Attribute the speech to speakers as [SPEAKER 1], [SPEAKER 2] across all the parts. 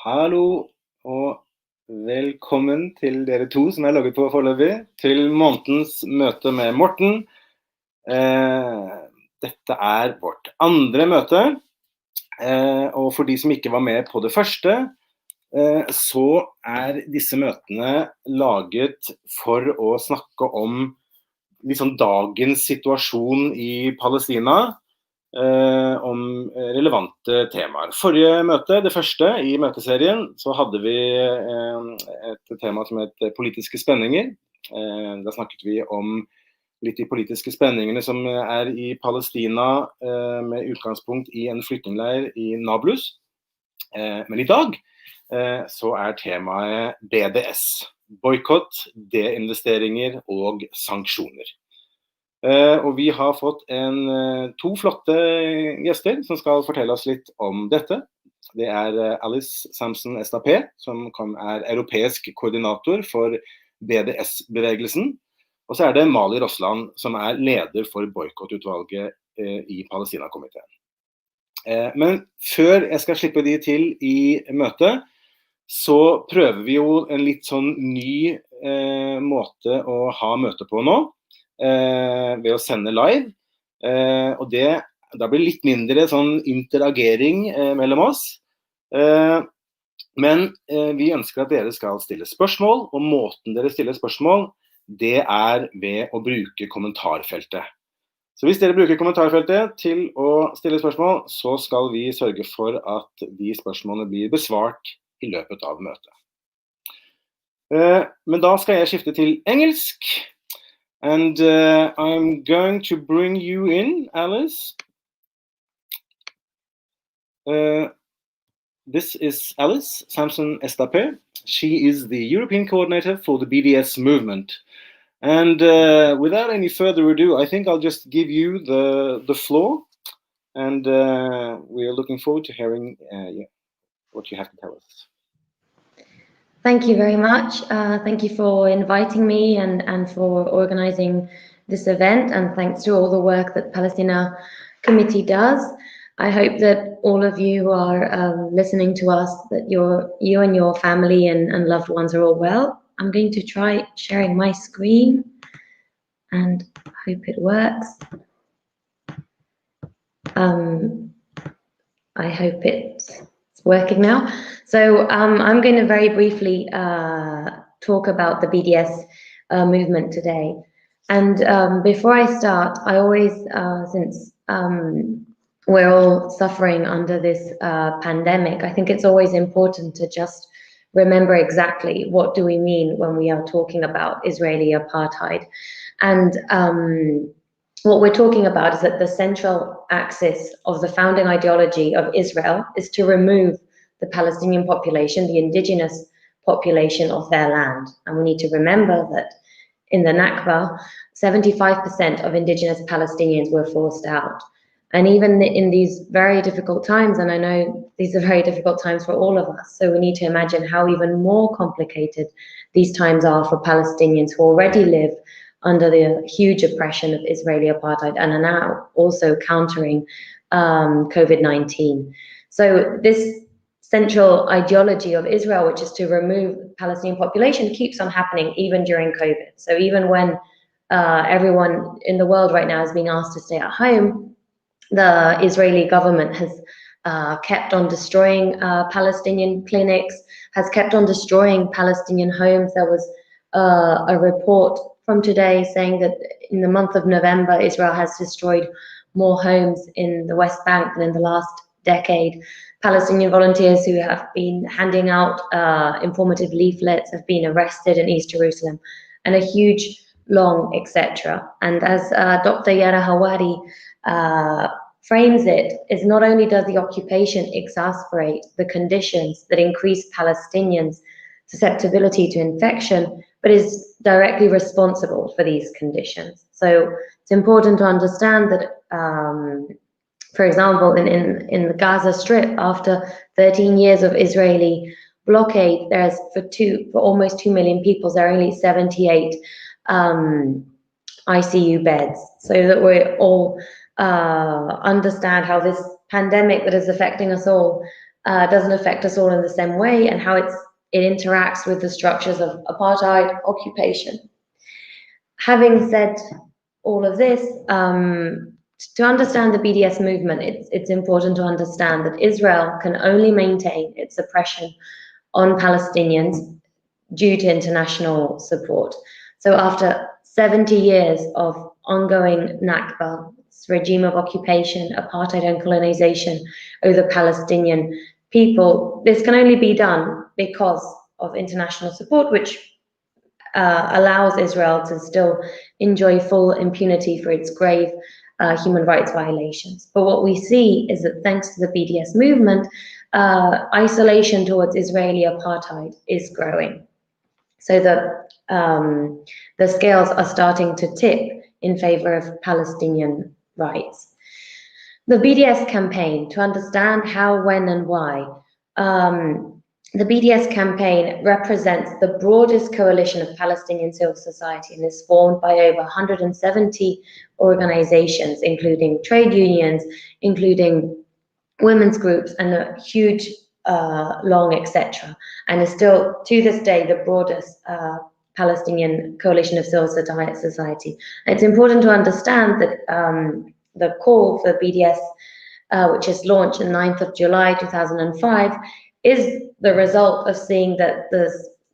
[SPEAKER 1] Hallo og velkommen til dere to som jeg logget på foreløpig, til månedens møte med Morten. Dette er vårt andre møte, og for de som ikke var med på det første, så er disse møtene laget for å snakke om liksom dagens situasjon i Palestina, om relevante temaer. Forrige møte, det første i møteserien, så hadde vi et tema som het politiske spenninger. Da snakket vi om litt de politiske spenningene som er i Palestina, med utgangspunkt i en flyktningleir i Nablus. Men i dag så er temaet BDS, Boikott, Deinvesteringer og Sanksjoner. Og vi har fått to flotte gjester som skal fortelle oss litt om dette. Det er Alys Samson Estapè, som er europeisk koordinator for BDS-bevegelsen. Og så er det Mali Rossland, som er leder for boikottutvalget i Palestina-komiteen. Men før jeg skal slippe de til i møtet, så prøver vi jo en litt sånn ny måte å ha møte på nå, ved å sende live, og da blir det litt mindre sånn interagering mellom oss, men vi ønsker at dere skal stille spørsmål, og måten dere stiller spørsmål, det er ved å bruke kommentarfeltet. Så hvis dere bruker kommentarfeltet til å stille spørsmål, så skal vi sørge for at de spørsmålene blir besvart i løpet av møtet. Men da skal jeg skifte til engelsk. And I'm going to bring you in, Alys. This is Alys Samson Estapè. She is the European coordinator for the BDS movement. And without any further ado, I think I'll just give you the floor. And we are looking forward to hearing what you have to tell us.
[SPEAKER 2] Thank you very much. Thank you for inviting me and for organizing this event, and thanks to all the work that Palestina Committee does. I hope that all of you who are listening to us, that you and your family and loved ones are all well. I'm going to try sharing my screen and hope it works. I hope it's working now. So I'm going to very briefly talk about the BDS movement today. And before I start, I always, since we're all suffering under this pandemic, I think it's always important to just remember exactly what do we mean when we are talking about Israeli apartheid. And what we're talking about is that the central axis of the founding ideology of Israel is to remove the Palestinian population, the indigenous population of their land. And we need to remember that in the Nakba, 75% of indigenous Palestinians were forced out. And even in these very difficult times, and I know these are very difficult times for all of us, so we need to imagine how even more complicated these times are for Palestinians who already live under the huge oppression of Israeli apartheid and are now also countering COVID-19. So this central ideology of Israel, which is to remove the Palestinian population, keeps on happening even during COVID. So even when everyone in the world right now is being asked to stay at home, the Israeli government has kept on destroying Palestinian clinics, has kept on destroying Palestinian homes. There was a report from today saying that in the month of November, Israel has destroyed more homes in the West Bank than in the last decade. Palestinian volunteers who have been handing out informative leaflets have been arrested in East Jerusalem, and a huge, long, etc. And as Dr. Yara Hawari frames it, is not only does the occupation exacerbate the conditions that increase Palestinians' susceptibility to infection, but is directly responsible for these conditions. So it's important to understand that for example, in the Gaza Strip, after 13 years of Israeli blockade, there's for almost 2 million people, there are only 78 ICU beds. So that we all understand how this pandemic that is affecting us all doesn't affect us all in the same way, and how it interacts with the structures of apartheid, occupation. Having said all of this, to understand the BDS movement, it's important to understand that Israel can only maintain its oppression on Palestinians due to international support. So after 70 years of ongoing Nakba, this regime of occupation, apartheid and colonization over the Palestinian people, this can only be done because of international support, which allows Israel to still enjoy full impunity for its grave human rights violations. But what we see is that thanks to the BDS movement, isolation towards Israeli apartheid is growing. So the scales are starting to tip in favor of Palestinian rights. The BDS campaign, to understand how, when, and why. The BDS campaign represents the broadest coalition of Palestinian civil society and is formed by over 170 organizations, including trade unions, including women's groups, and a huge, long, etc. And is still, to this day, the broadest Palestinian coalition of civil society. And it's important to understand that the call for BDS, which is launched on 9th of July 2005, is the result of seeing that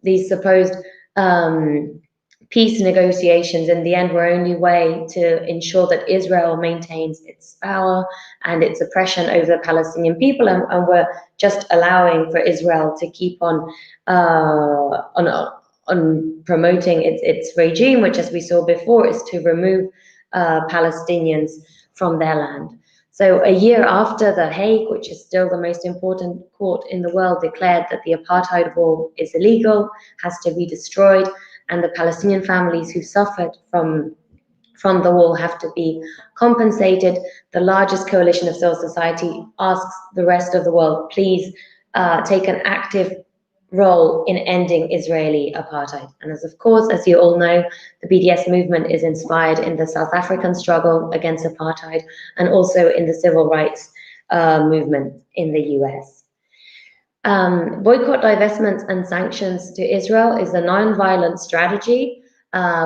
[SPEAKER 2] these supposed peace negotiations in the end were only way to ensure that Israel maintains its power and its oppression over the Palestinian people, and were just allowing for Israel to keep on promoting its regime, which, as we saw before, is to remove Palestinians from their land. So a year after The Hague, which is still the most important court in the world, declared that the apartheid wall is illegal, has to be destroyed, and the Palestinian families who suffered from the wall have to be compensated, the largest coalition of civil society asks the rest of the world, please take an active role in ending Israeli apartheid. And as you all know, the BDS movement is inspired in the South African struggle against apartheid and also in the civil rights movement in the US. Boycott, divestments and sanctions to Israel is a non-violent strategy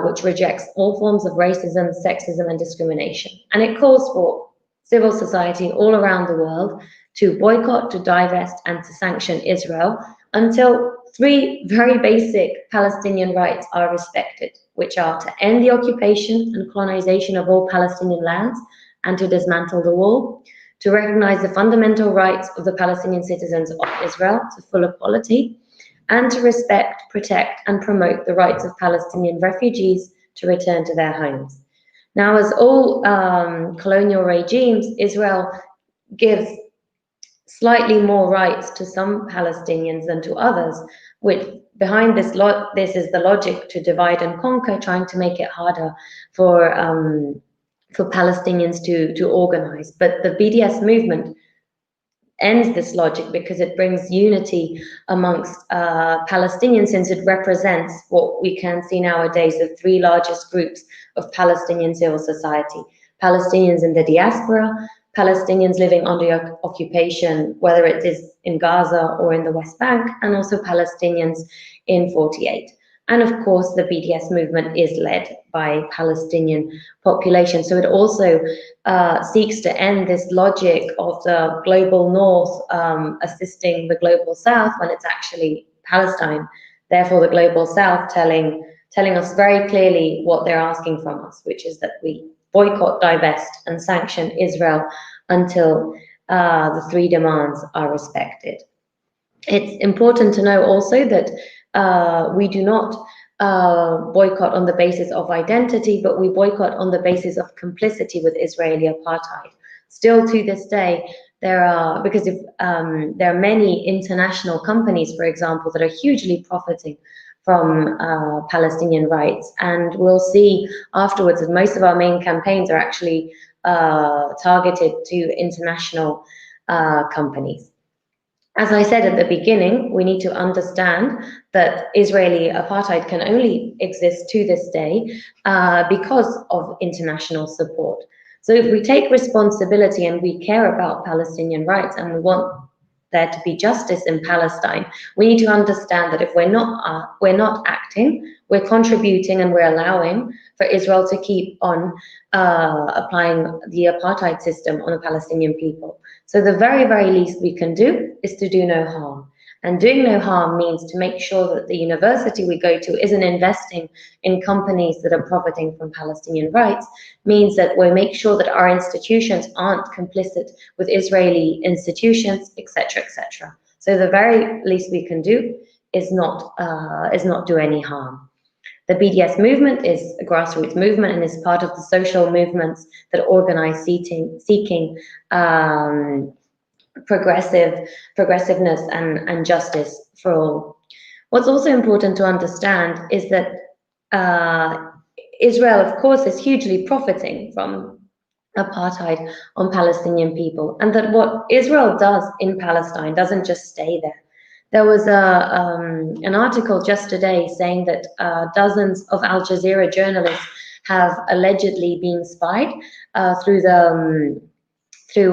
[SPEAKER 2] which rejects all forms of racism, sexism and discrimination. And it calls for civil society all around the world to boycott, to divest and to sanction Israel until three very basic Palestinian rights are respected, which are to end the occupation and colonization of all Palestinian lands and to dismantle the wall, to recognize the fundamental rights of the Palestinian citizens of Israel to full equality, and to respect, protect, and promote the rights of Palestinian refugees to return to their homes. Now, as all colonial regimes, Israel gives slightly more rights to some Palestinians than to others, which behind this is the logic to divide and conquer, trying to make it harder for Palestinians to organize. But the BDS movement ends this logic because it brings unity amongst Palestinians, since it represents what we can see nowadays, the three largest groups of Palestinian civil society: Palestinians in the diaspora, Palestinians living under occupation, whether it is in Gaza or in the West Bank, and also Palestinians in 48. And of course, the BDS movement is led by Palestinian population. So it also seeks to end this logic of the global north assisting the global south when it's actually Palestine. Therefore, the global south telling us very clearly what they're asking from us, which is that we boycott, divest, and sanction Israel until the three demands are respected. It's important to know also that we do not boycott on the basis of identity, but we boycott on the basis of complicity with Israeli apartheid. Still to this day, there are many international companies, for example, that are hugely profiting from Palestinian rights. And we'll see afterwards that most of our main campaigns are actually targeted to international companies. As I said at the beginning, we need to understand that Israeli apartheid can only exist to this day because of international support. So if we take responsibility and we care about Palestinian rights and we want there to be justice in Palestine, we need to understand that if we're not acting, we're contributing and we're allowing for Israel to keep on applying the apartheid system on the Palestinian people. So the very, very least we can do is to do no harm. And doing no harm means to make sure that the university we go to isn't investing in companies that are profiting from Palestinian rights, means that we make sure that our institutions aren't complicit with Israeli institutions, etc., etc. So the very least we can do is not do any harm. The BDS movement is a grassroots movement and is part of the social movements that organize seeking progressiveness and justice for all. What's also important to understand is that Israel, of course, is hugely profiting from apartheid on Palestinian people, and that what Israel does in Palestine doesn't just stay there. There was an article just today saying that dozens of Al Jazeera journalists have allegedly been spied through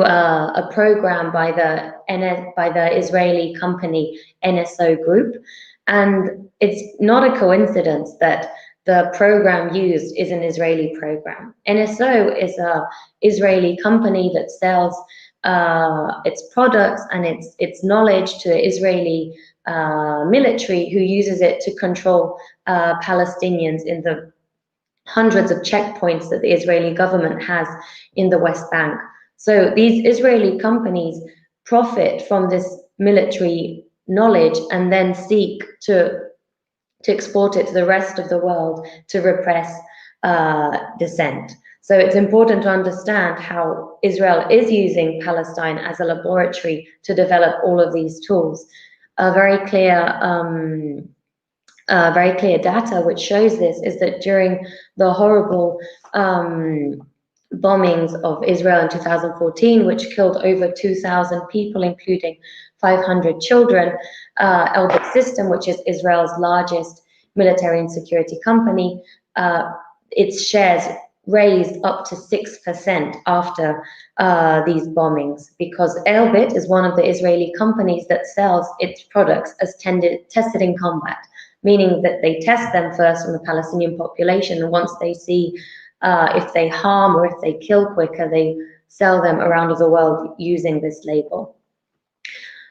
[SPEAKER 2] a program by the Israeli company NSO Group. And it's not a coincidence that the program used is an Israeli program. NSO is an Israeli company that sells its products and its knowledge to the Israeli military, who uses it to control Palestinians in the hundreds of checkpoints that the Israeli government has in the West Bank. So these Israeli companies profit from this military knowledge and then seek to export it to the rest of the world to repress dissent. So it's important to understand how Israel is using Palestine as a laboratory to develop all of these tools. Very clear data which shows this is that during the horrible bombings of Israel in 2014, which killed over 2,000 people, including 500 children, Elbit System, which is Israel's largest military and security company, its shares raised up to 6% after these bombings, because Elbit is one of the Israeli companies that sells its products as tested in combat, meaning that they test them first on the Palestinian population, and once they see if they harm or if they kill quicker, they sell them around the world using this label.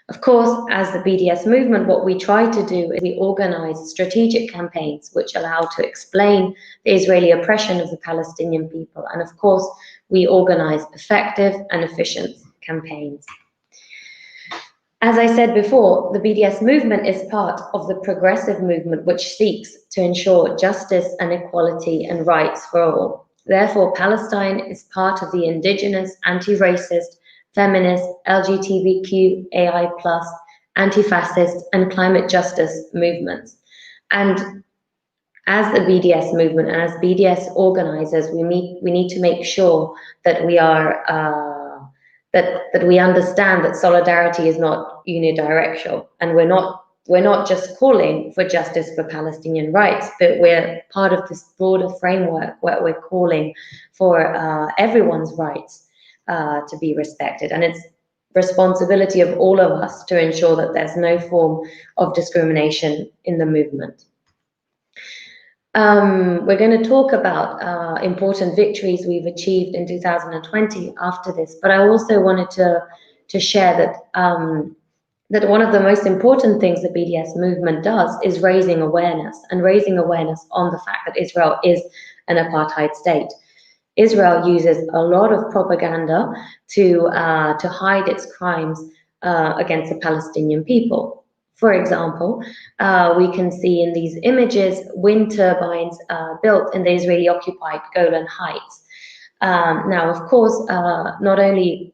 [SPEAKER 2] Of course, as the BDS movement, what we try to do is we organize strategic campaigns which allow to explain the Israeli oppression of the Palestinian people. And of course, we organize effective and efficient campaigns. As I said before, the BDS movement is part of the progressive movement which seeks to ensure justice and equality and rights for all. Therefore, Palestine is part of the indigenous, anti-racist, feminist, LGBTQAI+, anti-fascist and climate justice movements. And as the BDS movement and as BDS organizers, we need to make sure that we are that we understand that solidarity is not unidirectional, and we're not just calling for justice for Palestinian rights, but we're part of this broader framework where we're calling for everyone's rights to be respected. And it's responsibility of all of us to ensure that there's no form of discrimination in the movement. We're going to talk about important victories we've achieved in 2020 after this, but I also wanted to share that that one of the most important things the BDS movement does is raising awareness on the fact that Israel is an apartheid state. Israel uses a lot of propaganda to hide its crimes against the Palestinian people. For example, we can see in these images wind turbines built in the Israeli-occupied Golan Heights. Now, of course, not only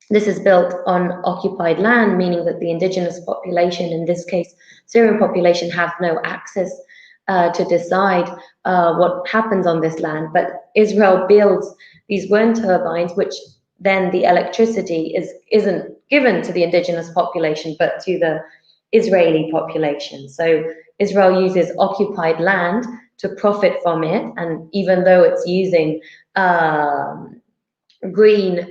[SPEAKER 2] this is built on occupied land, meaning that the indigenous population, in this case Syrian population, have no access to decide what happens on this land, but Israel builds these wind turbines, which then the electricity isn't given to the indigenous population, but to the Israeli population. So Israel uses occupied land to profit from it, and even though it's using green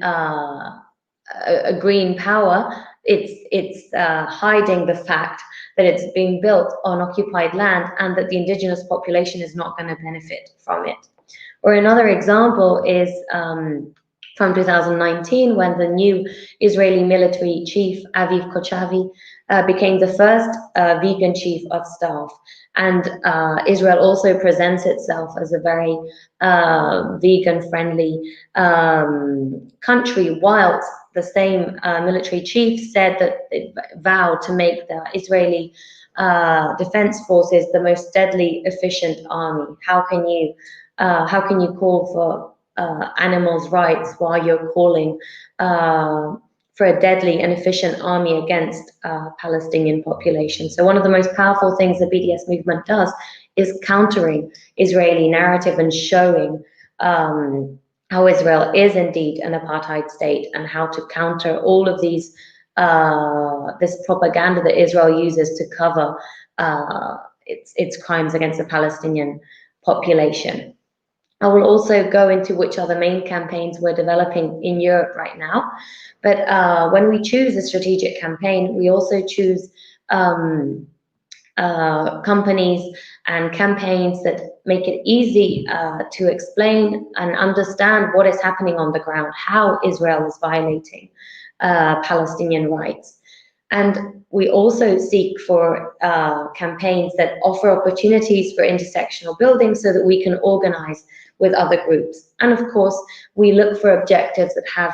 [SPEAKER 2] power, it's hiding the fact that it's being built on occupied land and that the indigenous population is not going to benefit from it. Or another example is from 2019, when the new Israeli military chief, Aviv Kochavi, became the first vegan chief of staff. And Israel also presents itself as a very vegan-friendly country, whilst the same military chief said that it vowed to make the Israeli defense forces the most deadly, efficient army. How can you call for animals' rights while you're calling for a deadly and efficient army against Palestinian population? So one of the most powerful things the BDS movement does is countering Israeli narrative and showing how Israel is indeed an apartheid state, and how to counter all of these this propaganda that Israel uses to cover its crimes against the Palestinian population. I will also go into which are the main campaigns we're developing in Europe right now. But when we choose a strategic campaign, we also choose companies and campaigns that make it easy to explain and understand what is happening on the ground, how Israel is violating Palestinian rights. And we also seek for campaigns that offer opportunities for intersectional building so that we can organize with other groups. And of course, we look for objectives that have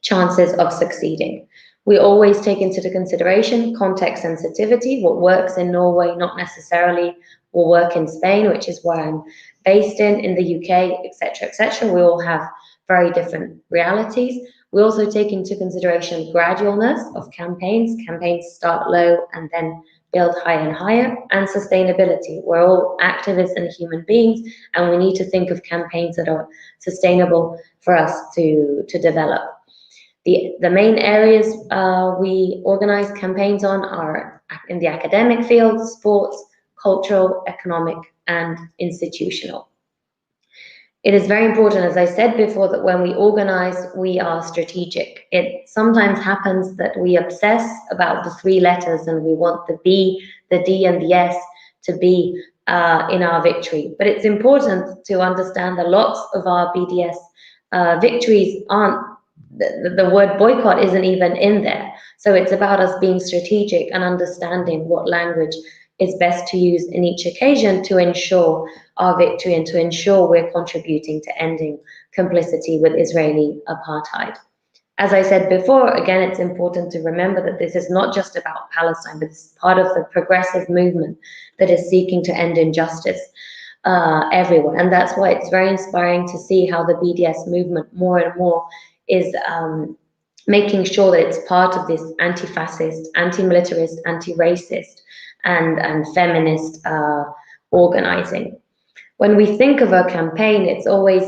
[SPEAKER 2] chances of succeeding. We always take into consideration context sensitivity. What works in Norway not necessarily will work in Spain, which is where I'm based in the UK, etc., etc. We all have very different realities. We also take into consideration gradualness of campaigns. Campaigns start low and then build higher and higher, and sustainability. We're all activists and human beings, and we need to think of campaigns that are sustainable for us to develop. The main areas we organize campaigns on are in the academic field, sports, cultural, economic, and institutional. It is very important, as I said before, that when we organize, we are strategic. It sometimes happens that we obsess about the three letters and we want the B, the D, and the S to be in our victory. But it's important to understand that lots of our BDS victories aren't, the word boycott isn't even in there. So it's about us being strategic and understanding what language is best to use in each occasion to ensure our victory and to ensure we're contributing to ending complicity with Israeli apartheid. As I said before, again, it's important to remember that this is not just about Palestine, but it's part of the progressive movement that is seeking to end injustice everywhere. And that's why it's very inspiring to see how the BDS movement more and more is making sure that it's part of this anti-fascist, anti-militarist, anti-racist, and feminist organizing. When we think of a campaign, it's always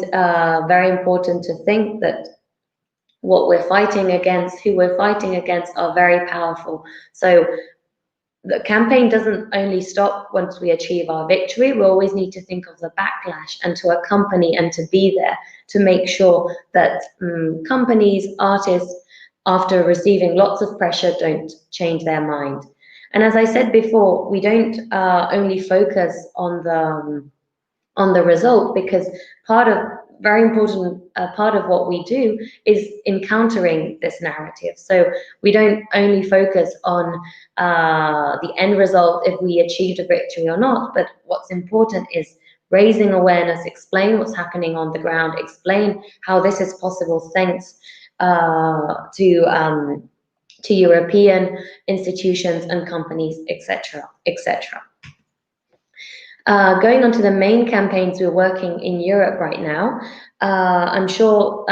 [SPEAKER 2] very important to think that what we're fighting against, who we're fighting against, are very powerful. So the campaign doesn't only stop once we achieve our victory. We always need to think of the backlash and to accompany and to be there to make sure that companies, artists, after receiving lots of pressure, don't change their mind. And as I said before, we don't only focus on the result, because very important part of what we do is encountering this narrative. So we don't only focus on the end result, if we achieved a victory or not, but what's important is raising awareness, explain what's happening on the ground, explain how this is possible thanks to European institutions and companies, etc., etc. Going on to the main campaigns we're working in Europe right now, I'm sure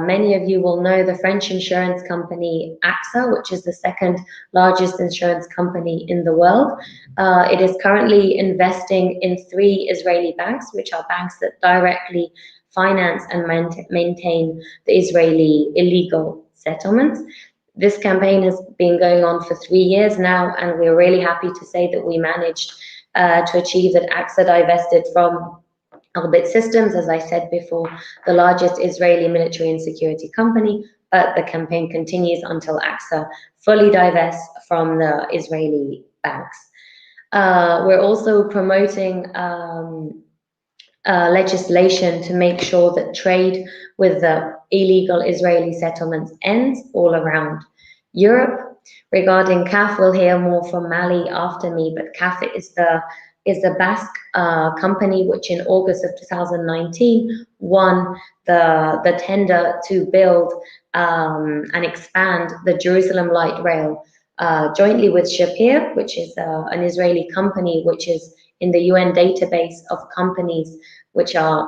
[SPEAKER 2] many of you will know the French insurance company AXA, which is the second largest insurance company in the world. It is currently investing in 3 Israeli banks, which are banks that directly finance and maintain the Israeli illegal settlements. This campaign has been going on for 3 years now, and we're really happy to say that we managed to achieve that AXA divested from Elbit Systems, as I said before, the largest Israeli military and security company, the campaign continues until AXA fully divests from the Israeli banks. We're also promoting legislation to make sure that trade with the illegal Israeli settlements ends all around Europe. Regarding CAF, we'll hear more from Mali after me, but CAF is the Basque company which in August of 2019 won the tender to build and expand the Jerusalem Light Rail jointly with Shapir, which is an Israeli company which is in the UN database of companies which are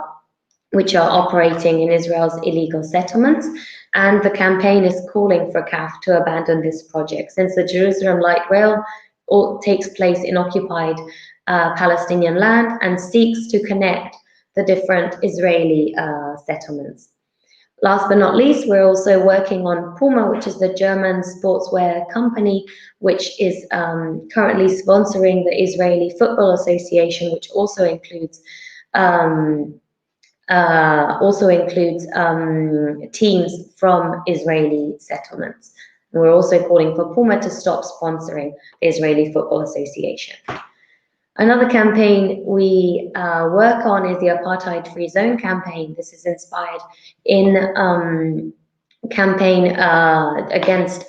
[SPEAKER 2] operating in Israel's illegal settlements. And the campaign is calling for CAF to abandon this project, since the Jerusalem Light Rail takes place in occupied Palestinian land and seeks to connect the different Israeli settlements. Last but not least, we're also working on Puma, which is the German sportswear company, which is currently sponsoring the Israeli Football Association, which also includes teams from Israeli settlements. And we're also calling for Puma to stop sponsoring the Israeli Football Association. Another campaign we work on is the Apartheid-Free Zone campaign. This is inspired in campaign against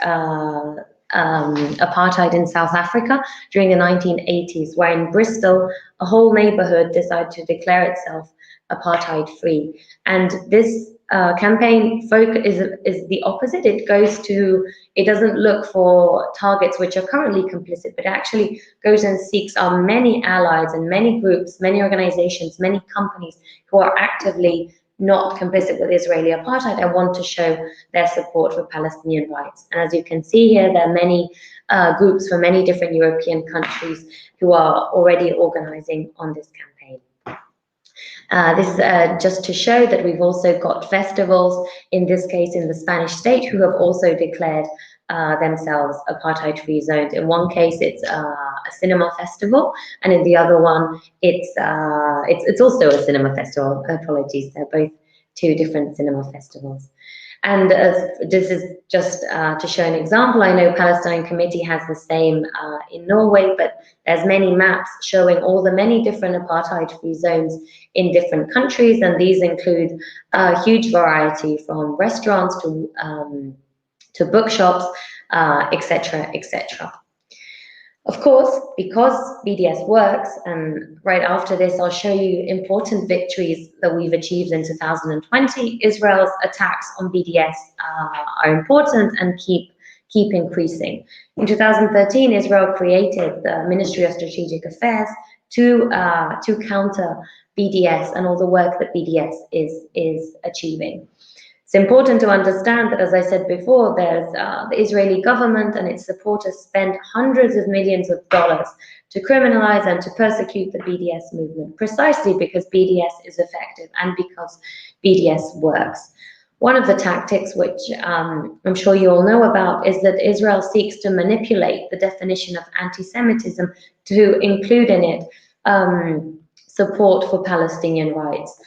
[SPEAKER 2] apartheid in South Africa during the 1980s, where in Bristol, a whole neighborhood decided to declare itself apartheid-free. And this campaign is the opposite. It doesn't look for targets which are currently complicit, but actually goes and seeks out many allies and many groups, many organizations, many companies who are actively not complicit with Israeli apartheid and want to show their support for Palestinian rights. And as you can see here, there are many groups from many different European countries who are already organizing on this campaign. This is just to show that we've also got festivals, in this case in the Spanish state, who have also declared themselves apartheid-free zones. In one case, it's a cinema festival, and in the other one, it's also a cinema festival. Apologies, they're both two different cinema festivals. And this is just to show an example. I know Palestine Committee has the same in Norway, but there's many maps showing all the many different apartheid-free zones in different countries, and these include a huge variety from restaurants to bookshops, etc., etc. Of course, because BDS works, and right after this I'll show you important victories that we've achieved in 2020, Israel's attacks on BDS are important and keep increasing. In 2013, Israel created the Ministry of Strategic Affairs to counter BDS and all the work that BDS is achieving. It's important to understand that, as I said before, there's the Israeli government and its supporters spend hundreds of millions of dollars to criminalize and to persecute the BDS movement, precisely because BDS is effective and because BDS works. One of the tactics, which I'm sure you all know about, is that Israel seeks to manipulate the definition of anti-Semitism to include in it support for Palestinian rights.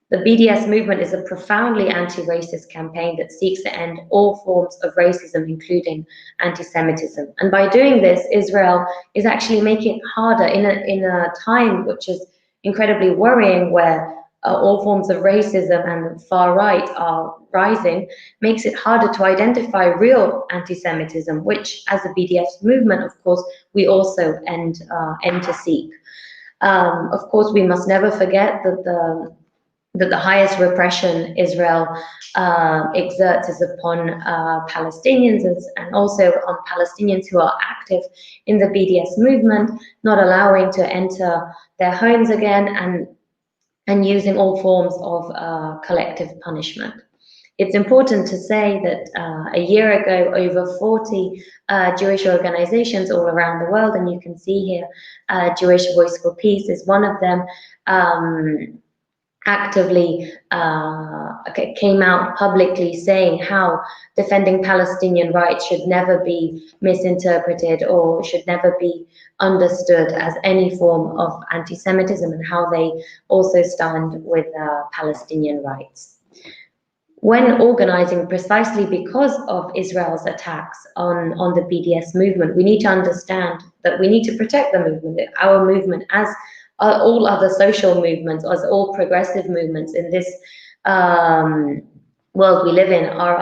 [SPEAKER 2] The BDS movement is a profoundly anti-racist campaign that seeks to end all forms of racism, including anti-Semitism. And by doing this, Israel is actually making it harder in a time which is incredibly worrying, where all forms of racism and the far right are rising, makes it harder to identify real anti-Semitism, which, as a BDS movement, of course, we also aim to seek. Of course, we must never forget that the highest repression Israel exerts is upon Palestinians and also on Palestinians who are active in the BDS movement, not allowing to enter their homes again and using all forms of collective punishment. It's important to say that a year ago, over 40 Jewish organizations all around the world, and you can see here Jewish Voice for Peace is one of them, actively came out publicly saying how defending Palestinian rights should never be misinterpreted or should never be understood as any form of anti-Semitism, and how they also stand with Palestinian rights. when organizing precisely because of Israel's attacks on the BDS movement, we need to understand that we need to protect the movement, our movement, as all other social movements, as all progressive movements in this world we live in are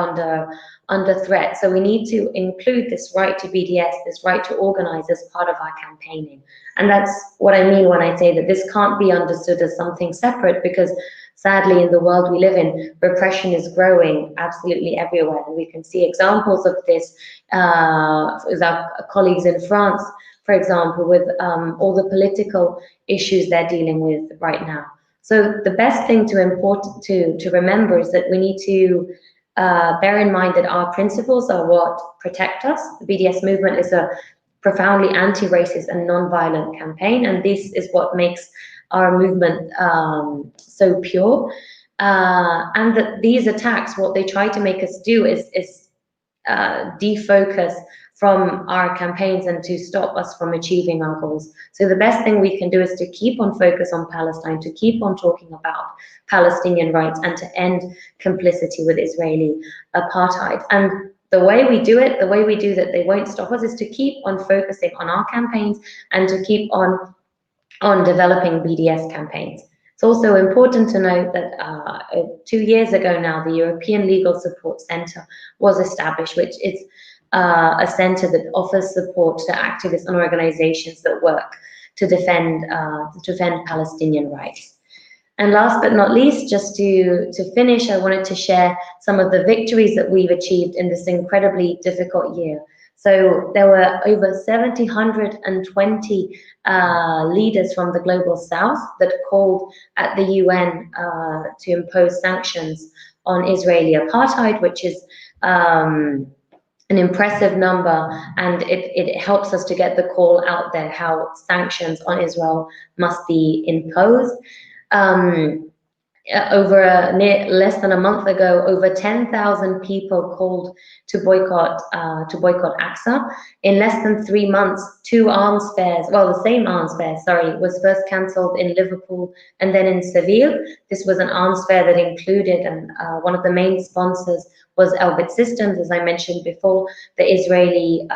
[SPEAKER 2] under threat. So we need to include this right to BDS, this right to organize as part of our campaigning. And that's what I mean when I say that this can't be understood as something separate, because sadly, in the world we live in, repression is growing absolutely everywhere. And we can see examples of this with our colleagues in France, for example, with all the political issues they're dealing with right now. So the best thing to remember is that we need to bear in mind that our principles are what protect us. The BDS movement is a profoundly anti-racist and non-violent campaign, and this is what makes our movement so pure. And that these attacks, what they try to make us do is defocus from our campaigns and to stop us from achieving our goals. So the best thing we can do is to keep on focus on Palestine, to keep on talking about Palestinian rights, and to end complicity with Israeli apartheid. And the way we do it, the way we do that they won't stop us, is to keep on focusing on our campaigns and to keep on developing BDS campaigns. It's also important to note that 2 years ago now, the European Legal Support Center was established, which is a center that offers support to activists and organizations that work to defend Palestinian rights. And last but not least, just to finish, I wanted to share some of the victories that we've achieved in this incredibly difficult year. So there were over 720 leaders from the global south that called at the UN to impose sanctions on Israeli apartheid, which is an impressive number, and it helps us to get the call out there how sanctions on Israel must be imposed. Less than a month ago, over 10,000 people called to boycott AXA. In less than 3 months, the same arms fair, was first cancelled in Liverpool and then in Seville. This was an arms fair that included, and one of the main sponsors was Elbit Systems, as I mentioned before, the Israeli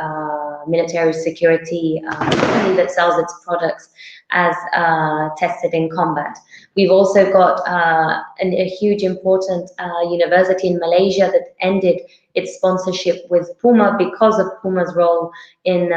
[SPEAKER 2] military security company that sells its products as tested in combat. We've also got a huge important university in Malaysia that ended its sponsorship with Puma because of Puma's role in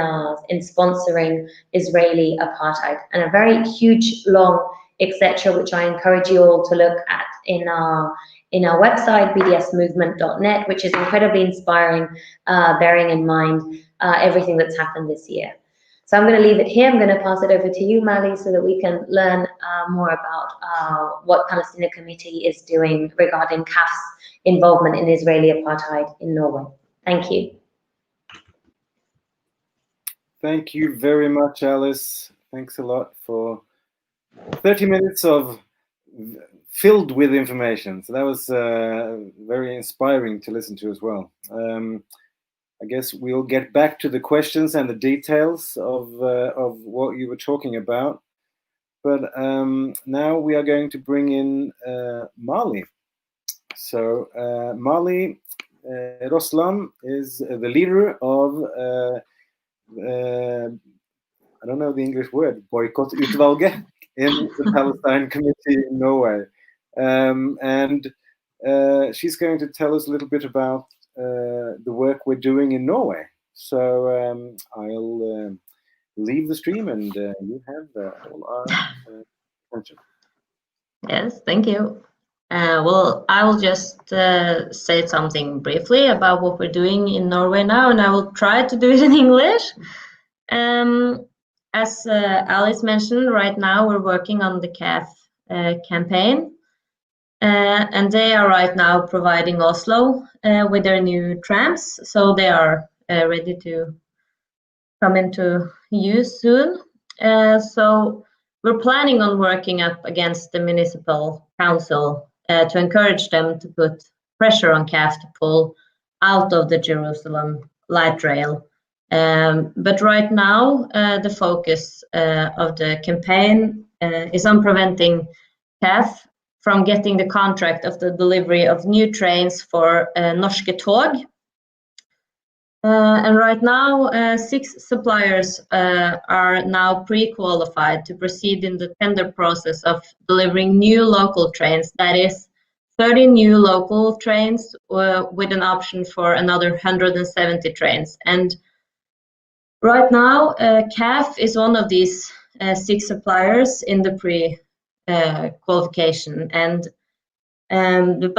[SPEAKER 2] sponsoring Israeli apartheid. And a very huge, long, etc., which I encourage you all to look at in our website, bdsmovement.net, which is incredibly inspiring, bearing in mind everything that's happened this year. So I'm going to leave it here. I'm going to pass it over to you, Mali, so that we can learn more about what Palestinian Committee is doing regarding CAF's involvement in Israeli apartheid in Norway. Thank you.
[SPEAKER 1] Thank you very much, Alys. Thanks a lot for 30 minutes of filled with information. So that was very inspiring to listen to as well. I guess we'll get back to the questions and the details of what you were talking about. But now we are going to bring in Mali. So Mali Roslan is the leader of, I don't know the English word, Boikott-utvalget in the Palestine Committee in Norway. And she's going to tell us a little bit about the work we're doing in Norway. So I'll leave the stream and you have all our attention.
[SPEAKER 3] Yes, thank you. Well, I will just say something briefly about what we're doing in Norway now, and I will try to do it in English. As Alys mentioned, right now we're working on the CAF campaign. And they are right now providing Oslo with their new trams, so they are ready to come into use soon. So we're planning on working up against the municipal council to encourage them to put pressure on CAF to pull out of the Jerusalem light rail. But right now, the focus of the campaign is on preventing CAF from getting the contract of the delivery of new trains for Norske Tog. And right now, 6 suppliers are now pre-qualified to proceed in the tender process of delivering new local trains. That is 30 new local trains with an option for another 170 trains. And right now, CAF is one of these 6 suppliers in the pre-qualification. And the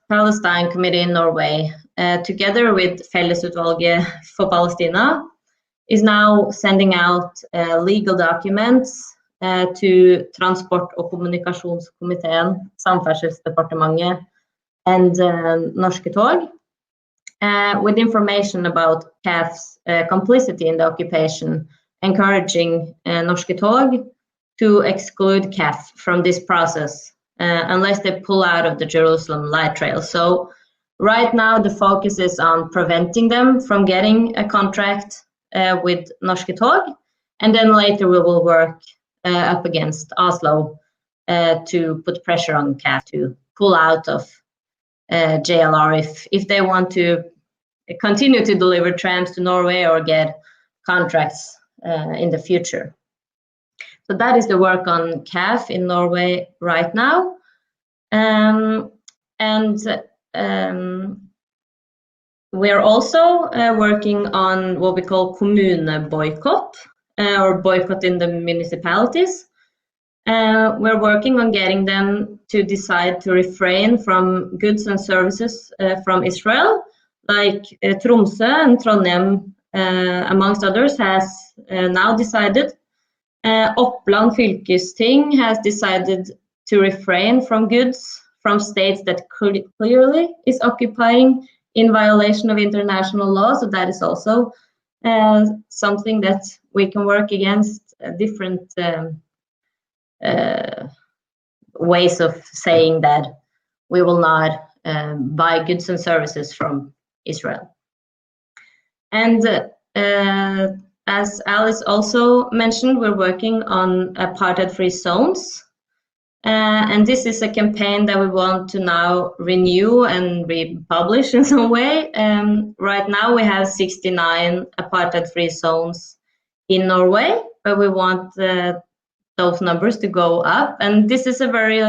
[SPEAKER 3] Palestine Committee in Norway, together with Fellesutvalget for Palestina, is now sending out legal documents to Transport- og kommunikasjonskomiteen, Samferdselsdepartementet, and Norske Tog, with information about CAF's complicity in the occupation, encouraging Norske Tog to exclude CAF from this process unless they pull out of the Jerusalem light rail. So right now the focus is on preventing them from getting a contract with Norske Tog, and then later we will work up against Oslo to put pressure on CAF to pull out of JLR if they want to continue to deliver trams to Norway or get contracts in the future. So that is the work on CAF in Norway right now. We're also working on what we call Boikott, or boycott in the municipalities. We're working on getting them to decide to refrain from goods and services from Israel, like Tromsø and Trondheim, amongst others, has now decided. Oppland fylkesting has decided to refrain from goods from states that clearly is occupying in violation of international law. So that is also something that we can work against, different ways of saying that we will not buy goods and services from Israel. And as Alys also mentioned, we're working on apartheid-free zones. And this is a campaign that we want to now renew and republish in some way. Right now we have 69 apartheid-free zones in Norway, but we want those numbers to go up. And this is a very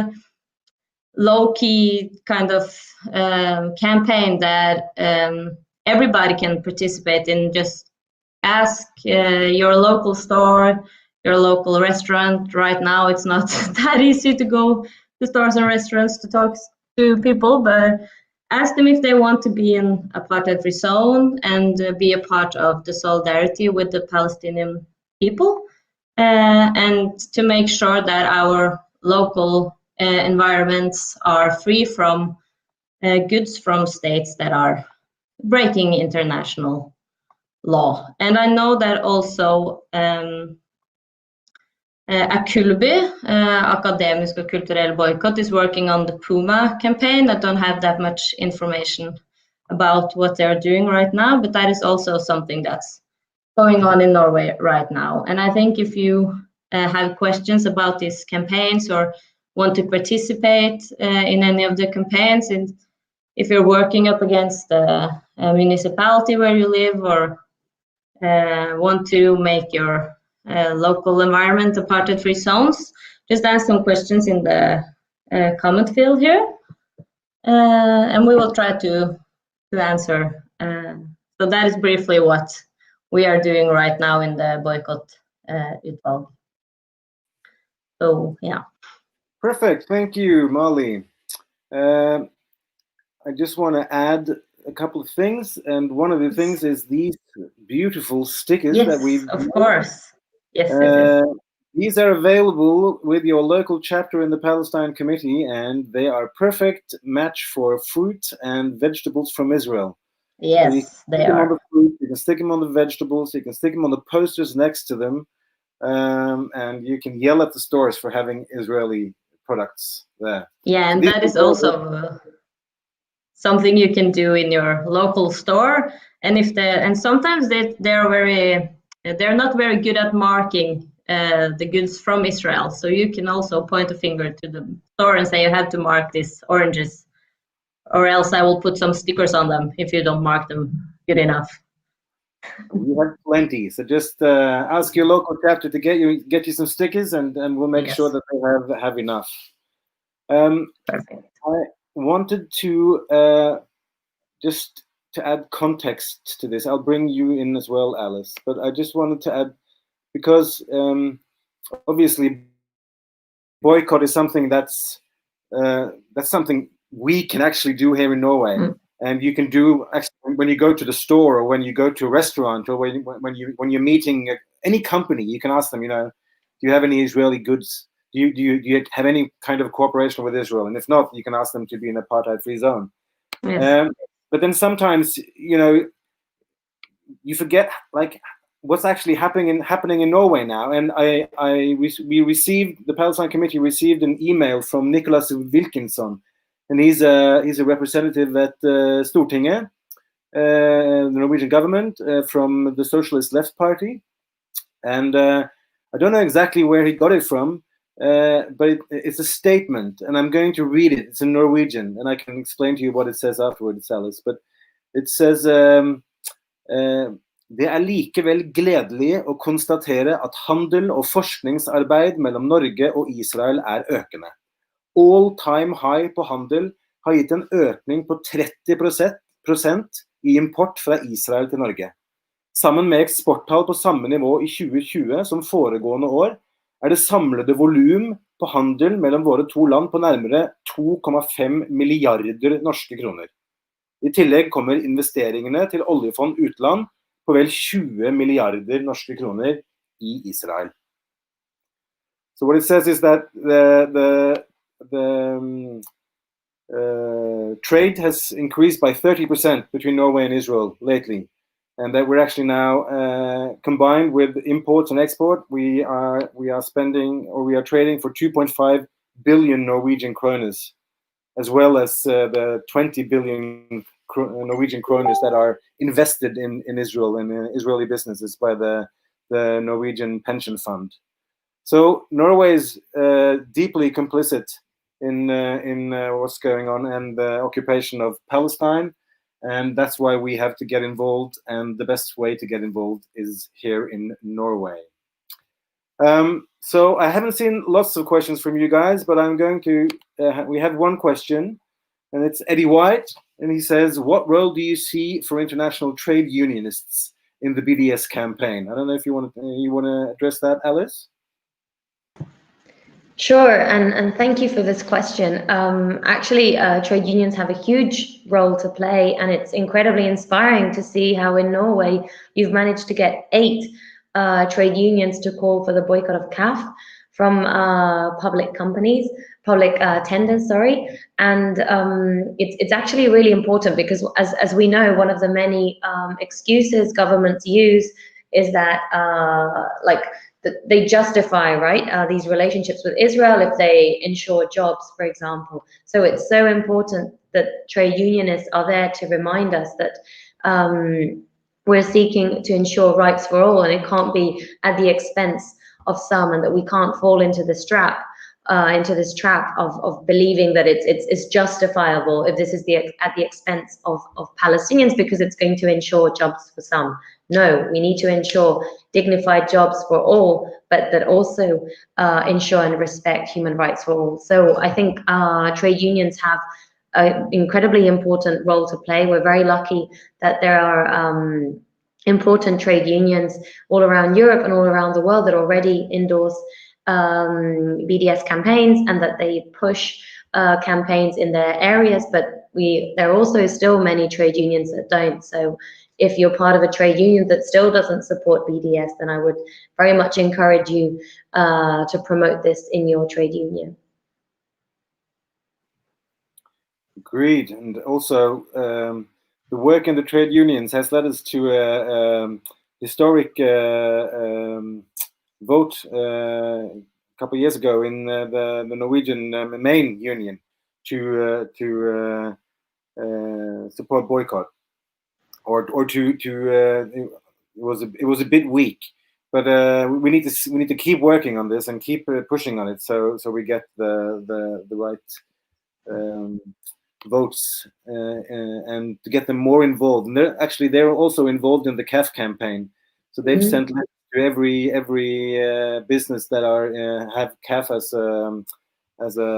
[SPEAKER 3] low-key kind of campaign that everybody can participate in. Just ask your local store, your local restaurant. Right now it's not that easy to go to stores and restaurants to talk to people, but ask them if they want to be in a apartheid-free zone and be a part of the solidarity with the Palestinian people, and to make sure that our local environments are free from goods from states that are breaking international law. And I know that also Akulby, Akademisk og kulturell boikott, is working on the Puma campaign. I don't have that much information about what they're doing right now, but that is also something that's going on in Norway right now. And I think if you have questions about these campaigns or want to participate in any of the campaigns, and if you're working up against a municipality where you live, or want to make your local environment apartheid-free zones, just ask some questions in the comment field here, and we will try to answer. So that is briefly what we are doing right now in the boycott utvalg. So yeah.
[SPEAKER 1] Perfect. Thank you, Molly. I just want to add a couple of things, and one of the things is these beautiful stickers that we've.
[SPEAKER 3] Yes, of course. Yes.
[SPEAKER 1] These are available with your local chapter in the Palestine Committee, and they are perfect match for fruit and vegetables from Israel.
[SPEAKER 3] Yes,
[SPEAKER 1] so they are. On the fruit, you can stick them on the vegetables, you can stick them on the posters next to them, and you can yell at the stores for having Israeli products there.
[SPEAKER 3] Yeah, and that is also something you can do in your local store. And sometimes they're not very good at marking the goods from Israel. So you can also point a finger to the store and say you have to mark these oranges, or else I will put some stickers on them if you don't mark them good enough.
[SPEAKER 1] We have plenty, so just ask your local chapter to get you some stickers, and we'll make sure that they have enough.
[SPEAKER 3] Perfect.
[SPEAKER 1] I wanted to just to add context to this. I'll bring you in as well, Alys, but I just wanted to add, because obviously boycott is something that's something we can actually do here in Norway. And you can do actually when you go to the store, or when you go to a restaurant, or when you're meeting any company, you can ask them, you know, do you have any Israeli goods? Do you have any kind of cooperation with Israel? And if not, you can ask them to be in an apartheid-free zone.
[SPEAKER 3] Yes.
[SPEAKER 1] But then sometimes, you know, you forget like what's actually happening in Norway now. And we received, the Palestine Committee received an email from Nicholas Wilkinson. And he's a representative at Stortinget, the Norwegian government, from the Socialist Left Party. And I don't know exactly where he got it from, but it's a statement, and I'm going to read it. It's in Norwegian, and I can explain to you what it says afterwards, Alys. But it says, det likevel gledelig å konstatere at handel og forskningsarbeid mellom Norge og Israel økende. All-time high på handel har gitt en økning på 30% i import fra Israel til Norge. Sammen med eksporttall på samme nivå i 2020 som foregående år, det samlede volum på handel mellom våre to land på nærmere 2,5 milliarder norske kroner. I tillegg kommer investeringene til oljefond utland på vel 20 milliarder norske kroner i Israel. So what it says is that the trade has increased by 30% between Norway and Israel lately, and that we're actually now combined with imports and export, we are spending, or we are trading for 2.5 billion Norwegian kroners, as well as the 20 billion Norwegian kroners that are invested in Israel and Israeli businesses by the Norwegian pension fund. So Norway is deeply complicit in what's going on and the occupation of Palestine, and that's why we have to get involved, and the best way to get involved is here in Norway. So I haven't seen lots of questions from you guys, but I'm going to, we have one question, and it's Eddie White, and he says, what role do you see for international trade unionists in the BDS campaign? I don't know if you want to address that, Alys?
[SPEAKER 2] Sure, and thank you for this question. Actually, trade unions have a huge role to play, and it's incredibly inspiring to see how in Norway you've managed to get 8 trade unions to call for the boycott of CAF from public tenders, sorry. And it's actually really important because, as we know, one of the many excuses governments use is that they justify, right, these relationships with Israel if they ensure jobs, for example. So it's so important that trade unionists are there to remind us that we're seeking to ensure rights for all, and it can't be at the expense of some, and that we can't fall into this trap of believing that it's justifiable if this is at the expense of Palestinians because it's going to ensure jobs for some. No, we need to ensure dignified jobs for all, but that also ensure and respect human rights for all. So I think trade unions have an incredibly important role to play. We're very lucky that there are important trade unions all around Europe and all around the world that already endorse BDS campaigns, and that they push campaigns in their areas, but there are also still many trade unions that don't. So if you're part of a trade union that still doesn't support BDS, then I would very much encourage you to promote this in your trade union. Agreed.
[SPEAKER 1] And also the work in the trade unions has led us to a historic vote a couple of years ago in the Norwegian main union to support boycott, or to it was a bit weak, But we need to keep working on this and keep pushing on it, so we get the right votes and to get them more involved. And they're also involved in the CAF campaign. So they've sent letters to every business that have CAF as a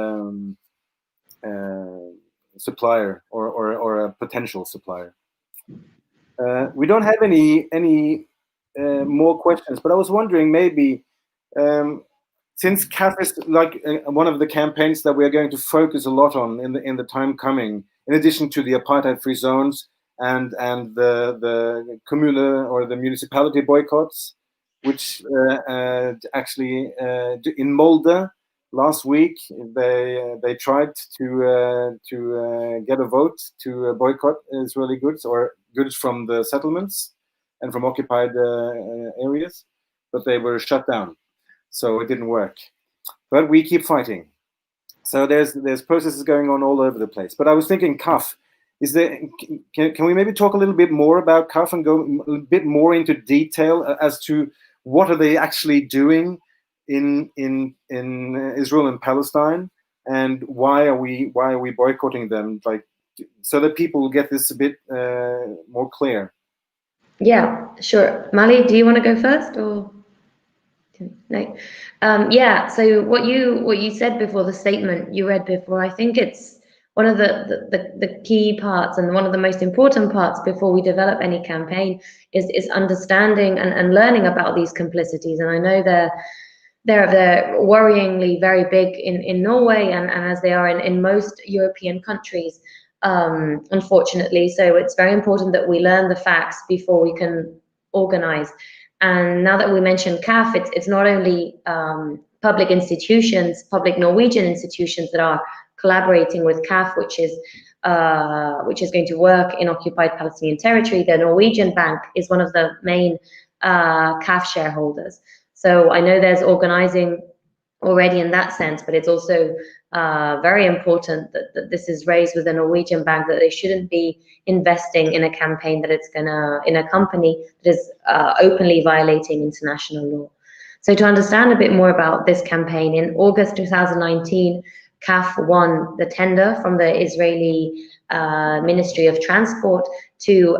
[SPEAKER 1] supplier or a potential supplier. We don't have any more questions, but I was wondering maybe since CAF is like one of the campaigns that we are going to focus a lot on in the time coming, in addition to the apartheid-free zones and the communal or the municipality boycotts, which actually in Molde last week they tried to get a vote to boycott Israeli goods or goods from the settlements and from occupied areas, but they were shut down, so it didn't work. But we keep fighting. So there's processes going on all over the place. But I was thinking, CAF, can we maybe talk a little bit more about CAF and go a bit more into detail as to what are they actually doing in Israel and Palestine, and why are we boycotting them, like, so that people will get this a bit more clear?
[SPEAKER 2] Yeah, sure. Mali, do you want to go first, or no? Yeah. So what you said before, the statement you read before, I think it's one of the key parts and one of the most important parts before we develop any campaign is understanding and learning about these complicities. And I know they're worryingly very big in Norway and as they are in most European countries, unfortunately. So it's very important that we learn the facts before we can organize. And now that we mentioned CAF, it's not only public institutions, public Norwegian institutions that are collaborating with CAF, which is going to work in occupied Palestinian territory. The Norwegian bank is one of the main CAF shareholders. So I know there's organizing already in that sense, but it's also very important that this is raised with the Norwegian bank, that they shouldn't be investing in a campaign in a company that is openly violating international law. So to understand a bit more about this campaign, in August 2019, CAF won the tender from the Israeli Ministry of Transport to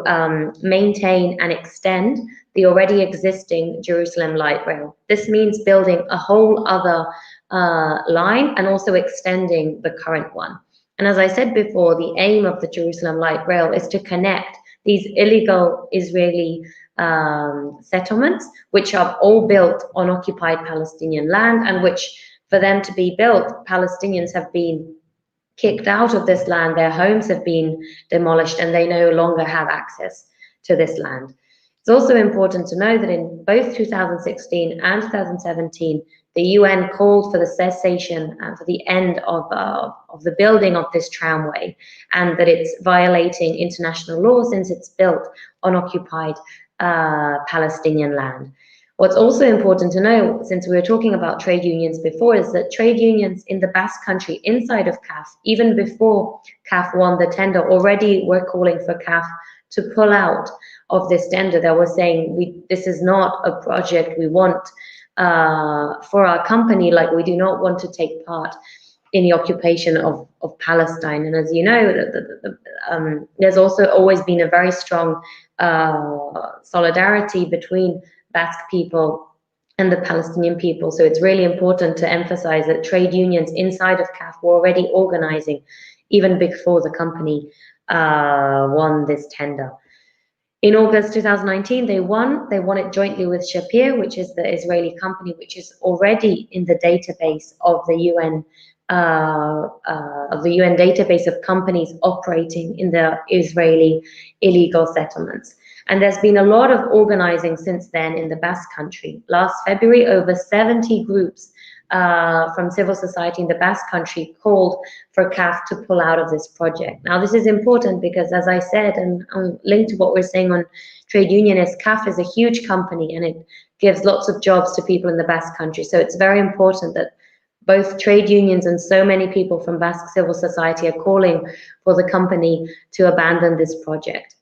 [SPEAKER 2] maintain and extend the already existing Jerusalem light rail. This means building a whole other line and also extending the current one. And as I said before, the aim of the Jerusalem light rail is to connect these illegal Israeli settlements, which are all built on occupied Palestinian land, and which, for them to be built, Palestinians have been kicked out of this land, their homes have been demolished, and they no longer have access to this land. It's also important to know that in both 2016 and 2017, the UN called for the cessation and for the end of the building of this tramway, and that it's violating international law since it's built on occupied Palestinian land. What's also important to know, since we were talking about trade unions before, is that trade unions in the Basque Country inside of CAF, even before CAF won the tender, already were calling for CAF to pull out of this tender. They were saying, this is not a project we want for our company, like we do not want to take part in the occupation of Palestine. And as you know, there's also always been a very strong solidarity between Basque people and the Palestinian people. So it's really important to emphasize that trade unions inside of CAF were already organizing even before the company won this tender. In August 2019, they won it jointly with Shapir, which is the Israeli company, which is already in the database of the UN database of companies operating in the Israeli illegal settlements. And there's been a lot of organizing since then in the Basque Country. Last February, over 70 groups from civil society in the Basque Country called for CAF to pull out of this project. Now, this is important because, as I said, and linked to what we're saying on trade unionists, CAF is a huge company and it gives lots of jobs to people in the Basque Country. So it's very important that both trade unions and so many people from Basque civil society are calling for the company to abandon this project.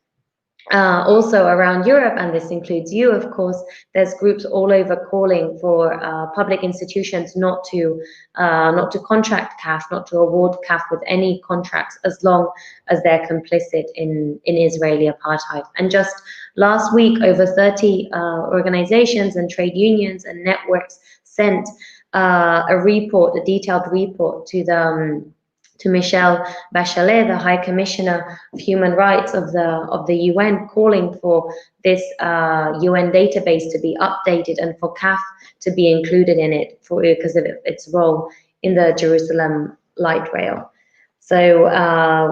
[SPEAKER 2] Also around Europe, and this includes you, of course, there's groups all over calling for public institutions not to contract CAF, not to award CAF with any contracts as long as they're complicit in Israeli apartheid. And just last week, over 30 organizations and trade unions and networks sent a report, a detailed report to Michelle Bachelet, the High Commissioner of Human Rights of the UN, calling for this UN database to be updated and for CAF to be included in it because of its role in the Jerusalem light rail. So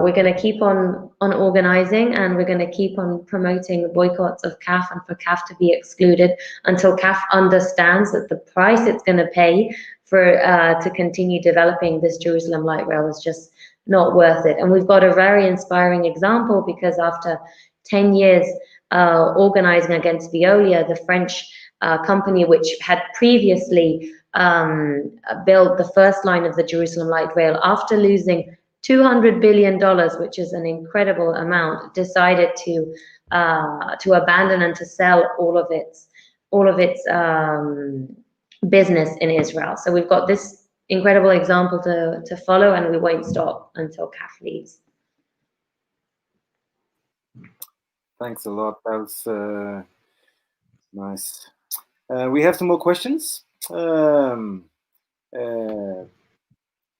[SPEAKER 2] we're going to keep on organizing, and we're going to keep on promoting boycotts of CAF and for CAF to be excluded until CAF understands that the price it's going to pay for to continue developing this Jerusalem light rail is just not worth it. And we've got a very inspiring example, because after 10 years organizing against Veolia, the French company which had previously built the first line of the Jerusalem light rail, after losing $200 billion, which is an incredible amount, decided to abandon and to sell all of its business in Israel. So we've got this incredible example to follow, and we won't stop until CAF leaves.
[SPEAKER 1] Thanks a lot. That was nice. We have some more questions.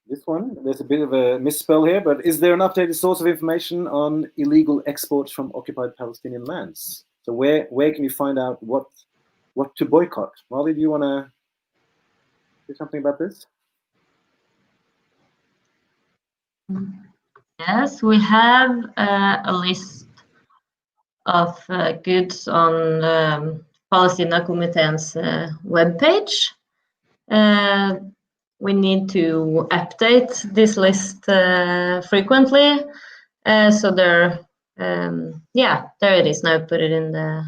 [SPEAKER 1] This one, there's a bit of a misspell here, but is there an updated source of information on illegal exports from occupied Palestinian lands? So where can you find out what to boycott? Molly, do you want to say something about this?
[SPEAKER 3] Yes, we have a list of goods on Palestina Komiteens webpage. We need to update this list frequently. So there it is now. Put it in the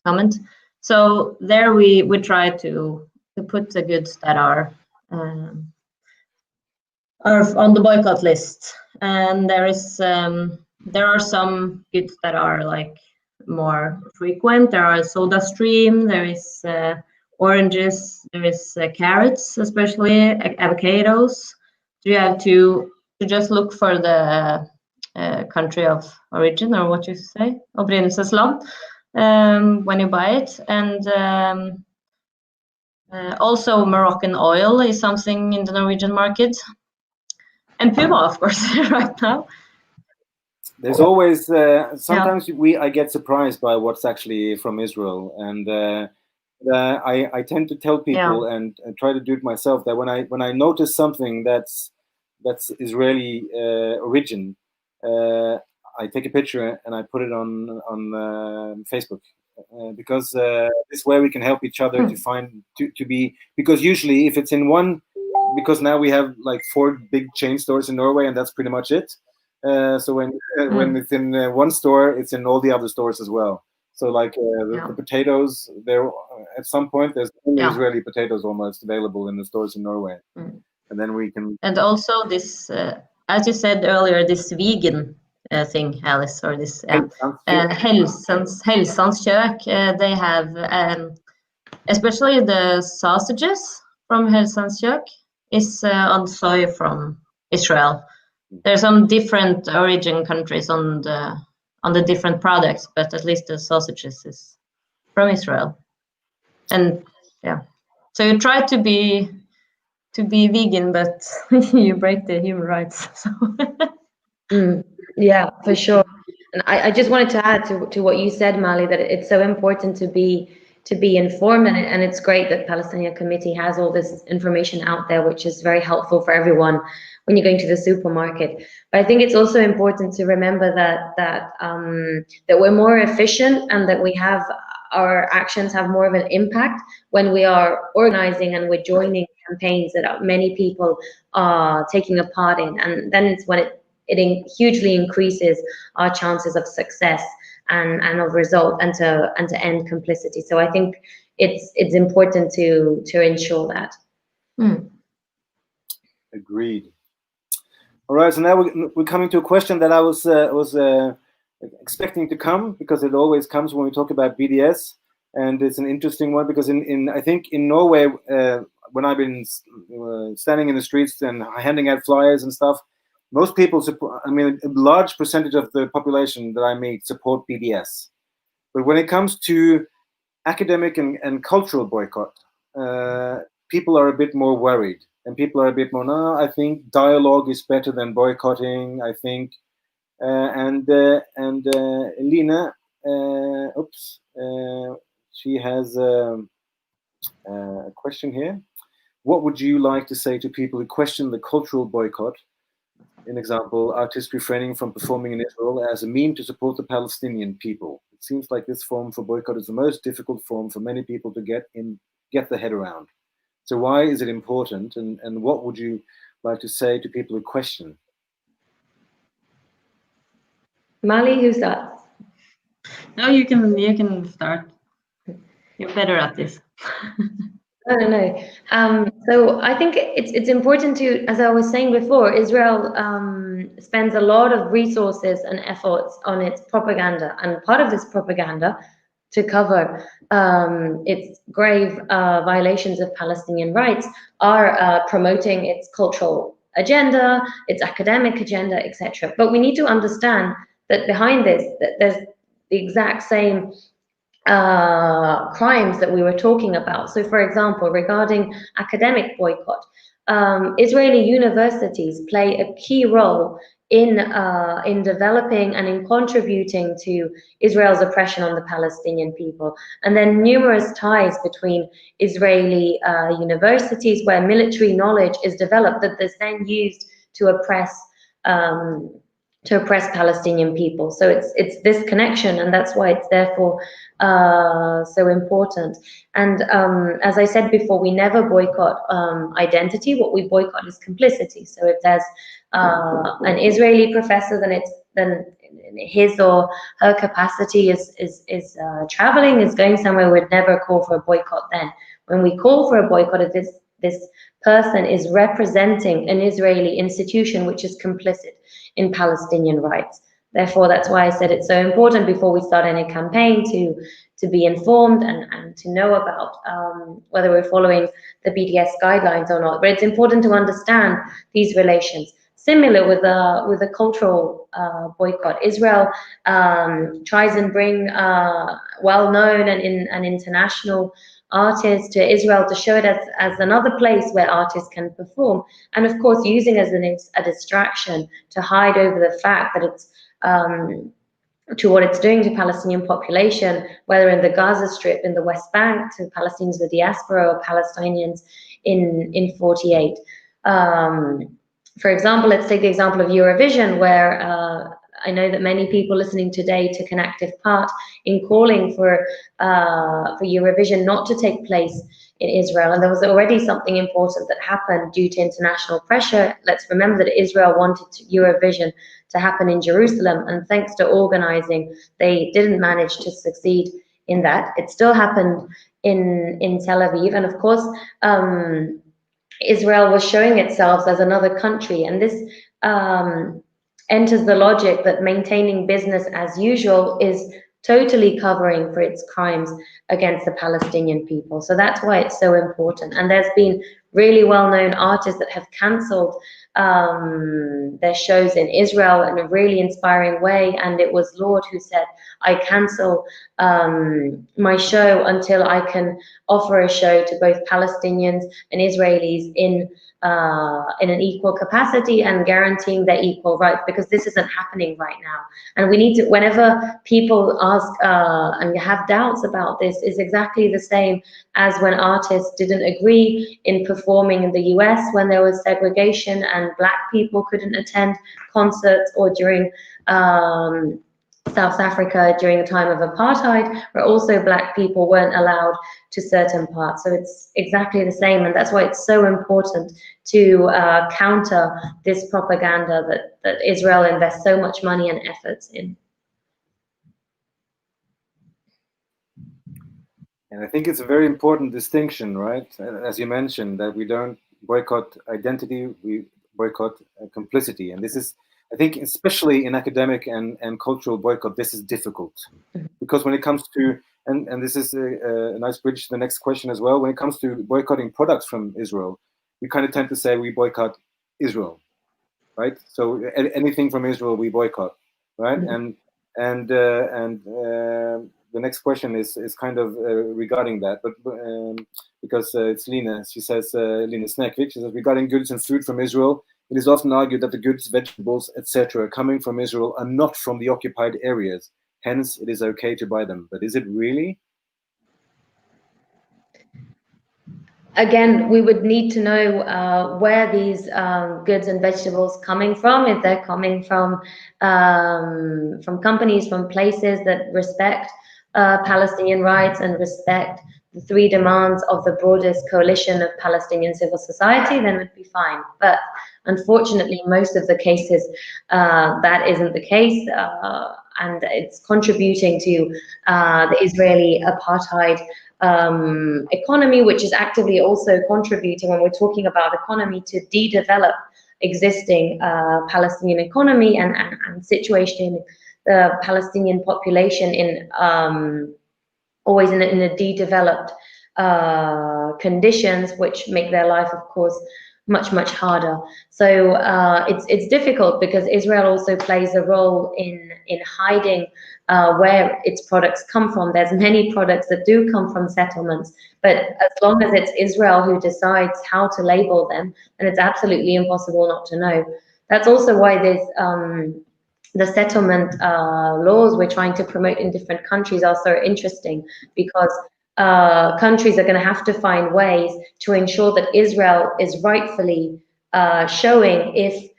[SPEAKER 3] comment. So there we try to put the goods that are on the boycott list, and there are some goods that are like more frequent. There are Soda Stream, there is oranges, there is carrots, especially avocados. So you have to just look for the country of origin, or what you say, opprinnelsesland, when you buy it. And also Moroccan oil is something in the Norwegian market. And Puma, of course, right now.
[SPEAKER 1] There's always sometimes I get surprised by what's actually from Israel, and I tend to tell people and try to do it myself that when I notice something that's Israeli origin, I take a picture and I put it on Facebook, because this way we can help each other to find to be, because usually if it's in one, because now we have like 4 big chain stores in Norway, and that's pretty much it. So when it's in one store, it's in all the other stores as well. So like the potatoes, there at some point there's only Israeli potatoes almost available in the stores in Norway, and then we can. And
[SPEAKER 3] also this, as you said earlier, this vegan thing, Alys, or this Helsans kjøk. They have especially the sausages from Helsans kjøk is on soy from Israel. There's some different origin countries on the different products, but at least the sausages is from Israel. And so you try to be vegan, but you break the human rights. So.
[SPEAKER 2] Yeah, for sure. And I just wanted to add to what you said, Mali, that it's so important to be informed, and it's great that Palestinian Committee has all this information out there, which is very helpful for everyone when you're going to the supermarket. But I think it's also important to remember that we're more efficient, and that our actions have more of an impact when we are organizing and we're joining campaigns that many people are taking a part in, and then it's when it hugely increases our chances of success and of result, and to end complicity. So I think it's important to ensure that.
[SPEAKER 1] Agreed. All right, so now we're coming to a question that I was expecting to come, because it always comes when we talk about BDS, and it's an interesting one because I think in Norway, when I've been standing in the streets and handing out flyers and stuff, most people support. I mean, a large percentage of the population that I meet support BDS, but when it comes to academic and cultural boycott, people are a bit more worried, and people are a bit more, no, I think dialogue is better than boycotting. I think, and Lina, she has a question here. What would you like to say to people who question the cultural boycott? An example, artists refraining from performing in Israel as a mean to support the Palestinian people. It seems like this form for boycott is the most difficult form for many people to get their head around. So why is it important, and what would you like to say to people who question?
[SPEAKER 2] Mali, who starts?
[SPEAKER 3] No, you can start. You're better at this.
[SPEAKER 2] No. So I think it's important to, as I was saying before, Israel spends a lot of resources and efforts on its propaganda, and part of this propaganda to cover its grave violations of Palestinian rights are promoting its cultural agenda, its academic agenda, etc. But we need to understand that behind this, that there's the exact same crimes that we were talking about. So, for example, regarding academic boycott, Israeli universities play a key role in developing and in contributing to Israel's oppression on the Palestinian people. And then numerous ties between Israeli universities where military knowledge is developed that is then used to oppress Palestinian people. So it's this connection, and that's why it's therefore so important. And as I said before, we never boycott identity. What we boycott is complicity. So if there's an Israeli professor, then his or her capacity is traveling, is going somewhere, we'd never call for a boycott then. When we call for a boycott, this person is representing an Israeli institution which is complicit in Palestinian rights. Therefore, that's why I said it's so important before we start any campaign to be informed and to know about whether we're following the BDS guidelines or not. But it's important to understand these relations. Similar with the cultural boycott, Israel tries and bring well-known and international artists to Israel to show it as another place where artists can perform, and of course using as a distraction to hide over the fact that it's to what it's doing to Palestinian population, whether in the Gaza Strip, in the West Bank, to Palestinians, the diaspora, or Palestinians in 48. For example, let's take the example of Eurovision, where I know that many people listening today took an active part in calling for Eurovision not to take place in Israel. And there was already something important that happened due to international pressure. Let's remember that Israel wanted Eurovision to happen in Jerusalem, and thanks to organizing, they didn't manage to succeed in that. It still happened in Tel Aviv, and of course, Israel was showing itself as another country, and this enters the logic that maintaining business as usual is totally covering for its crimes against the Palestinian people. So that's why it's so important. And there's been really well-known artists that have cancelled their shows in Israel in a really inspiring way. And it was Lord who said, I cancel my show until I can offer a show to both Palestinians and Israelis in an equal capacity and guaranteeing their equal rights, because this isn't happening right now. And we need to, whenever people ask and have doubts about this, is exactly the same as when artists didn't agree in performing in the US when there was segregation and Black people couldn't attend concerts, or during South Africa during the time of apartheid, where also Black people weren't allowed to certain parts. So it's exactly the same, and that's why it's so important to counter this propaganda that Israel invests so much money and efforts in.
[SPEAKER 1] And I think it's a very important distinction, right? As you mentioned, that we don't boycott identity, we boycott complicity. And this is I think especially in academic and cultural boycott, this is difficult. Because when it comes to, and this is a nice bridge to the next question as well, when it comes to boycotting products from Israel, we kind of tend to say we boycott Israel, right? So anything from Israel we boycott, right? And the next question is kind of regarding that, but because it's Lina, she says, Lina Snekvik, she says, regarding goods and food from Israel, it is often argued that the goods, vegetables, etc. coming from Israel are not from the occupied areas. Hence, it is okay to buy them. But is it really?
[SPEAKER 2] Again, we would need to know where these goods and vegetables coming from. If they're coming from companies, from places that respect Palestinian rights and respect the 3 demands of the broadest coalition of Palestinian civil society, then it'd be fine. But unfortunately, most of the cases, that isn't the case, and it's contributing to the Israeli apartheid economy, which is actively also contributing, when we're talking about economy, to de-develop existing Palestinian economy and situation the Palestinian population in always in a de-developed conditions, which make their life, of course, much harder. So it's difficult because Israel also plays a role in hiding where its products come from. There's many products that do come from settlements, but as long as it's Israel who decides how to label them, then it's absolutely impossible not to know. That's also why there's the settlement laws we're trying to promote in different countries are so interesting, because countries are going to have to find ways to ensure that Israel is rightfully showing if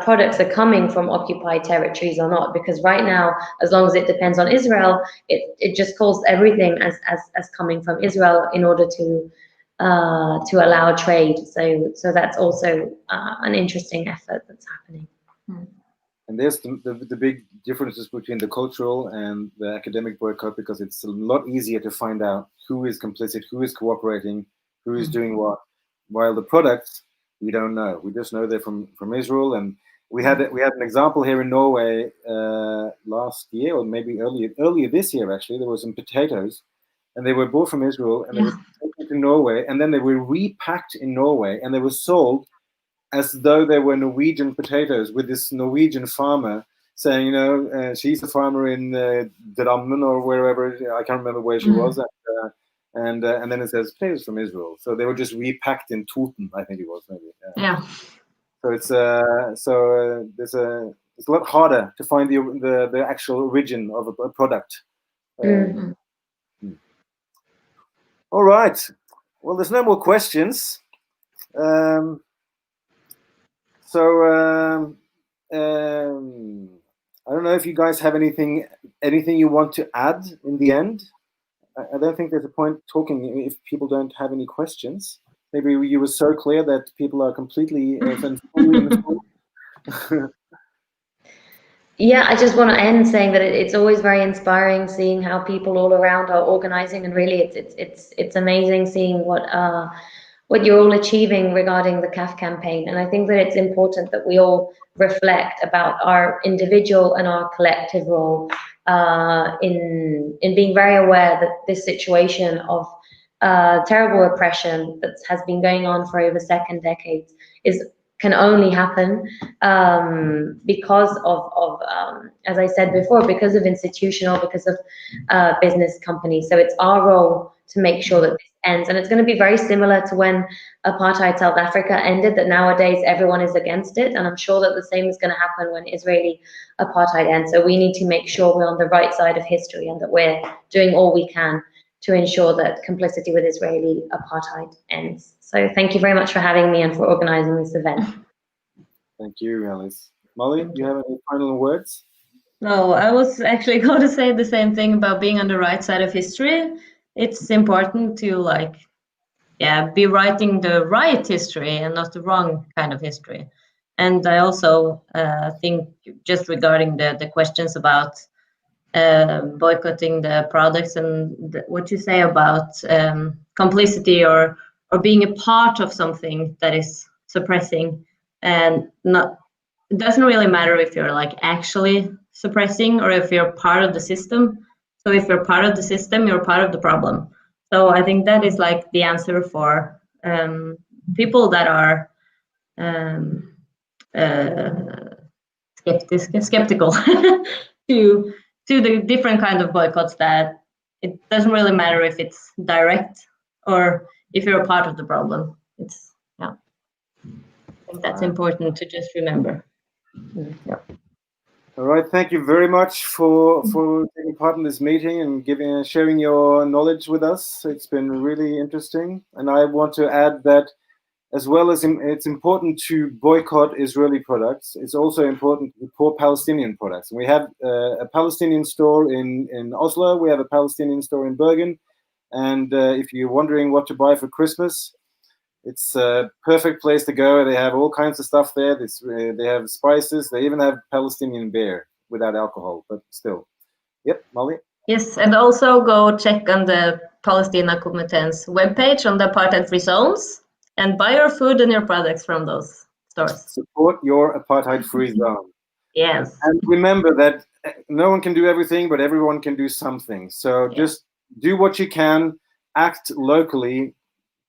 [SPEAKER 2] products are coming from occupied territories or not. Because right now, as long as it depends on Israel, it just calls everything as coming from Israel in order to allow trade. So that's also an interesting effort that's happening.
[SPEAKER 1] And there's the big differences between the cultural and the academic boycott, because it's a lot easier to find out who is complicit, who is cooperating, who is doing what, while the products, we don't know. We just know they're from Israel. And we had an example here in Norway last year, or maybe earlier this year, actually. There were some potatoes, and they were bought from Israel, and they were taken to Norway, and then they were repacked in Norway, and they were sold as though they were Norwegian potatoes, with this Norwegian farmer saying, you know, she's a farmer in Drammen or wherever, I can't remember where she was, and then it says potatoes from Israel. So they were just repacked in Toten, I think it was, maybe.
[SPEAKER 3] Yeah.
[SPEAKER 1] So it's it's a lot harder to find the actual origin of a product. All right. Well, there's no more questions. So I don't know if you guys have anything you want to add in the end. I don't think there's a point talking if people don't have any questions. Maybe you were so clear that people are completely
[SPEAKER 2] Yeah, I just want to end saying that it's always very inspiring seeing how people all around are organizing, and really it's amazing seeing what you're all achieving regarding the CAF campaign. And I think that it's important that we all reflect about our individual and our collective role in being very aware that this situation of terrible oppression that has been going on for over second decades can only happen because of as I said before, because of institutional, because of business companies. So it's our role to make sure that this ends. And it's going to be very similar to when apartheid South Africa ended, that nowadays everyone is against it. And I'm sure that the same is going to happen when Israeli apartheid ends. So we need to make sure we're on the right side of history and that we're doing all we can to ensure that complicity with Israeli apartheid ends. So thank you very much for having me and for organizing this event.
[SPEAKER 1] Thank you, Alys. Molly, do you have any final words?
[SPEAKER 3] No, I was actually going to say the same thing about being on the right side of history. It's important to be writing the right history and not the wrong kind of history. And I also think, just regarding the questions about boycotting the products and what you say about complicity or being a part of something that is suppressing and not it doesn't really matter if you're like actually suppressing or if you're part of the system. So if you're part of the system, you're part of the problem. So I think that is like the answer for people that are skeptical to the different kind of boycotts, that it doesn't really matter if it's direct or if you're a part of the problem. It's, yeah, I think that's important to just remember. Yeah.
[SPEAKER 1] All right, thank you very much for taking part in this meeting and sharing your knowledge with us. It's been really interesting, and I want to add that as well as it's important to boycott Israeli products, it's also important to support Palestinian products. And we have a Palestinian store in Oslo, we have a Palestinian store in Bergen, and if you're wondering what to buy for Christmas, it's a perfect place to go. They have all kinds of stuff there. They have spices. They even have Palestinian beer without alcohol, but still. Yep, Molly?
[SPEAKER 3] Yes, and also go check on the Palestina Komiteens webpage on the apartheid-free zones and buy your food and your products from those stores.
[SPEAKER 1] Support your apartheid-free zone.
[SPEAKER 3] Yes.
[SPEAKER 1] And remember that no one can do everything, but everyone can do something. So just do what you can, act locally,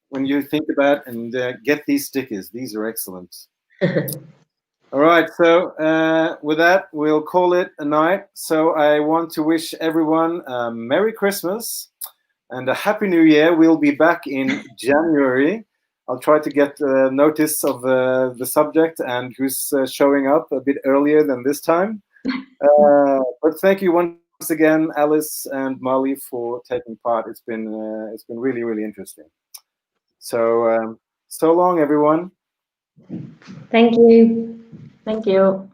[SPEAKER 1] when you think about and get these stickers. These are excellent. All right, so with that, we'll call it a night. So I want to wish everyone a Merry Christmas and a Happy New Year. We'll be back in January. I'll try to get notice of the subject and who's showing up a bit earlier than this time. But thank you once again, Alys and Molly, for taking part. It's been really, really interesting. So, so long, everyone.
[SPEAKER 2] Thank you.
[SPEAKER 3] Thank you.